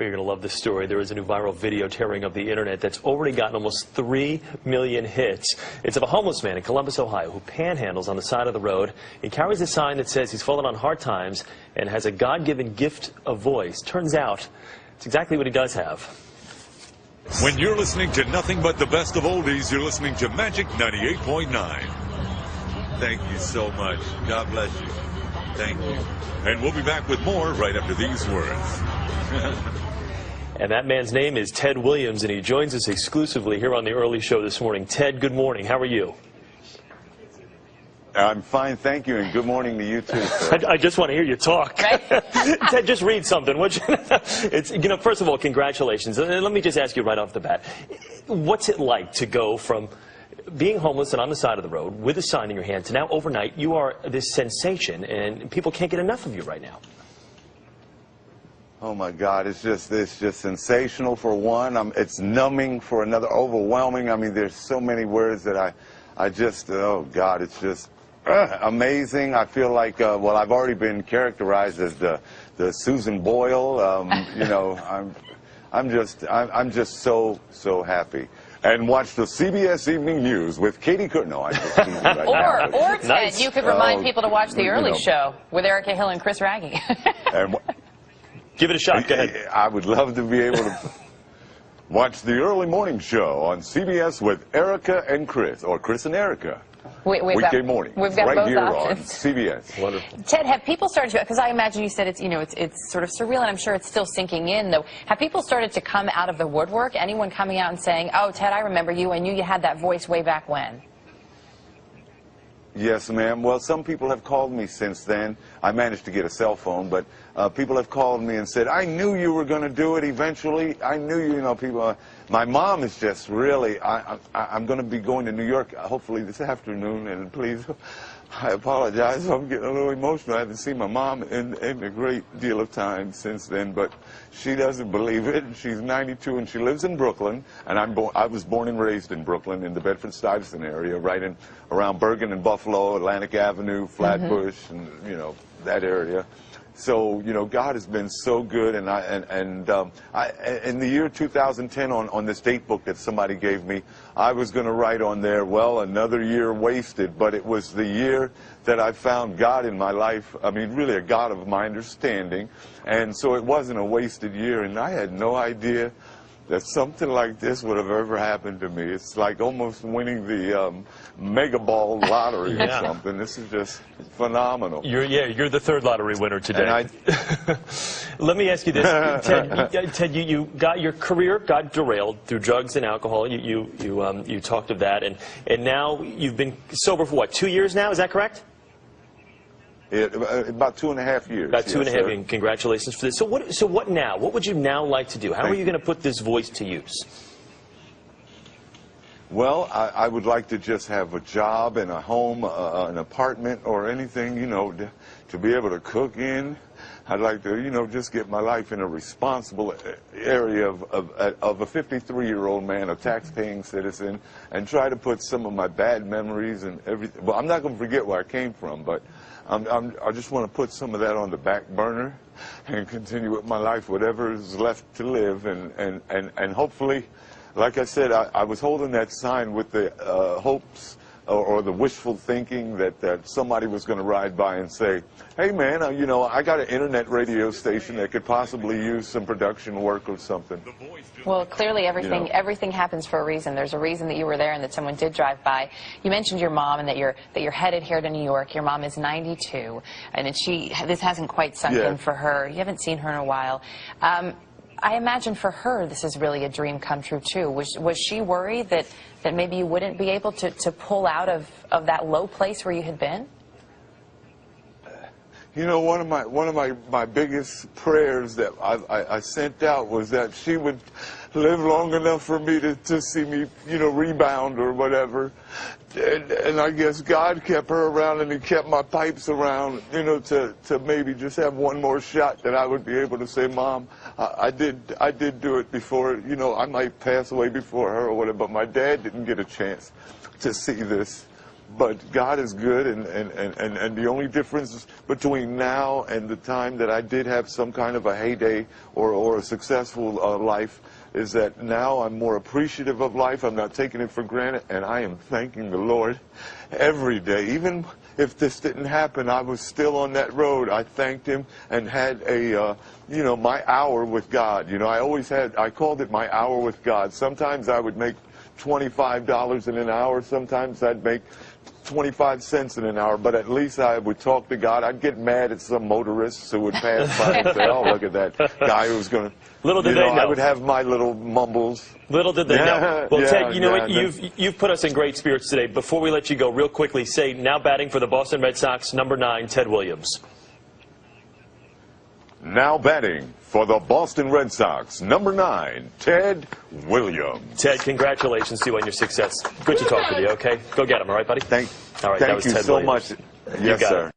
Well, you're going to love this story. There is a new viral video tearing up the internet that's already gotten almost 3 million hits. It's of a homeless man in Columbus, Ohio, who panhandles on the side of the road. He carries a sign that says he's fallen on hard times and has a God-given gift of voice. Turns out it's exactly what he does have. When you're listening to nothing but the best of oldies, you're listening to Magic 98.9. Thank you so much. God bless you. Thank you. And we'll be back with more right after these words. And that man's name is Ted Williams, and he joins us exclusively here on the early show this morning. Ted, good morning. How are you? I'm fine, thank you, and good morning to you too, sir. I just want to hear you talk. Right? Ted, just read something. First of all, congratulations. And let me just ask you right off the bat, what's it like to go from being homeless and on the side of the road with a sign in your hand to now overnight you are this sensation and people can't get enough of you right now? Oh my God, it's just sensational for one. It's numbing for another, overwhelming. I mean, there's so many words that I just, oh God, it's just amazing. I feel like, well, I've already been characterized as the Susan Boyle. You know, I'm just so happy. And watch the CBS Evening News with Katie Cook. No, I'm just teasing right now. Or Ted, nice. You could remind people to watch the early show with Erica Hill and Chris Raggi. And Give it a shot. Go ahead. I would love to be able to watch the early morning show on CBS with Erica and Chris, or Chris and Erica. Weekday morning, we've got right both here options on CBS. Wonderful. Ted, have people started to, because I imagine you said it's, you know, it's sort of surreal, and I'm sure it's still sinking in, though. Have people started to come out of the woodwork? Anyone coming out and saying, oh, Ted, I remember you, I knew you had that voice way back when? Yes, ma'am. Well, some people have called me since then. I managed to get a cell phone, but people have called me and said, I knew you were going to do it eventually. I knew you know, people. My mom is just really, I'm going to be going to New York hopefully this afternoon, and please, I apologize. I'm getting a little emotional. I haven't seen my mom in a great deal of time since then, but she doesn't believe it. She's 92 and she lives in Brooklyn, and I was born and raised in Brooklyn in the Bedford-Stuyvesant area, right around Bergen and Buffalo, Atlantic Avenue, Flatbush, and you know, that area. So, you know, God has been so good, and in the year 2010, on this date book that somebody gave me, I was going to write on there, well, another year wasted, but it was the year that I found God in my life. I mean, really a God of my understanding, and so it wasn't a wasted year, and I had no idea that something like this would have ever happened to me. It's like almost winning the Mega Ball lottery or something. This is just phenomenal. You're the third lottery winner today. Let me ask you this, Ted. You got your career got derailed through drugs and alcohol. You talked of that, and now you've been sober for what, 2 years now? Is that correct? About 2.5 years. About 2.5 years, and congratulations for this. So what now? What would you now like to do? How are you going to put this voice to use? Well, I would like to just have a job and a home, an apartment or anything, you know, to be able to cook in. I'd like to, you know, just get my life in a responsible area of a 53-year-old man, a tax-paying citizen, and try to put some of my bad memories and everything. Well, I'm not going to forget where I came from, but I just want to put some of that on the back burner and continue with my life, whatever is left to live, and hopefully, like I said, I was holding that sign with the hopes or the wishful thinking that somebody was going to ride by and say, hey man, you know, I got an internet radio station that could possibly use some production work or something. Well, clearly everything, you know, everything happens for a reason. There's a reason that you were there and that someone did drive by. You mentioned your mom and that you're headed here to New York. Your mom is 92, and this hasn't quite sunk in for her. You haven't seen her in a while. I imagine for her this is really a dream come true too. Was she worried that maybe you wouldn't be able to pull out of that low place where you had been? You know, one of my biggest prayers that I sent out was that she would live long enough for me to see me, you know, rebound or whatever. And I guess God kept her around, and He kept my pipes around, you know, to maybe just have one more shot that I would be able to say, Mom, I did do it before. You know, I might pass away before her or whatever, but my dad didn't get a chance to see this. but God is good, and the only difference between now and the time that I did have some kind of a heyday or a successful life is that now I'm more appreciative of life. I'm not taking it for granted, and I am thanking the Lord every day. Even if this didn't happen, I was still on that road. I thanked Him and had a, my hour with God. I called it my hour with God. Sometimes I would make $25 in an hour. Sometimes I'd make 25 cents in an hour, but at least I would talk to God. I'd get mad at some motorists who would pass by and say, oh, look at that guy who's going to... Little did they know. I would have my little mumbles. Little did they know. Well, yeah, Ted, you know yeah, what? You've put us in great spirits today. Before we let you go, real quickly, say now batting for the Boston Red Sox, number 9, Ted Williams. Now batting for the Boston Red Sox, number 9, Ted Williams. Ted, congratulations to you on your success. Good to talk with you, okay? Go get him, all right, buddy? Thank all right, that you was Ted so Williams. much. Yes, sir.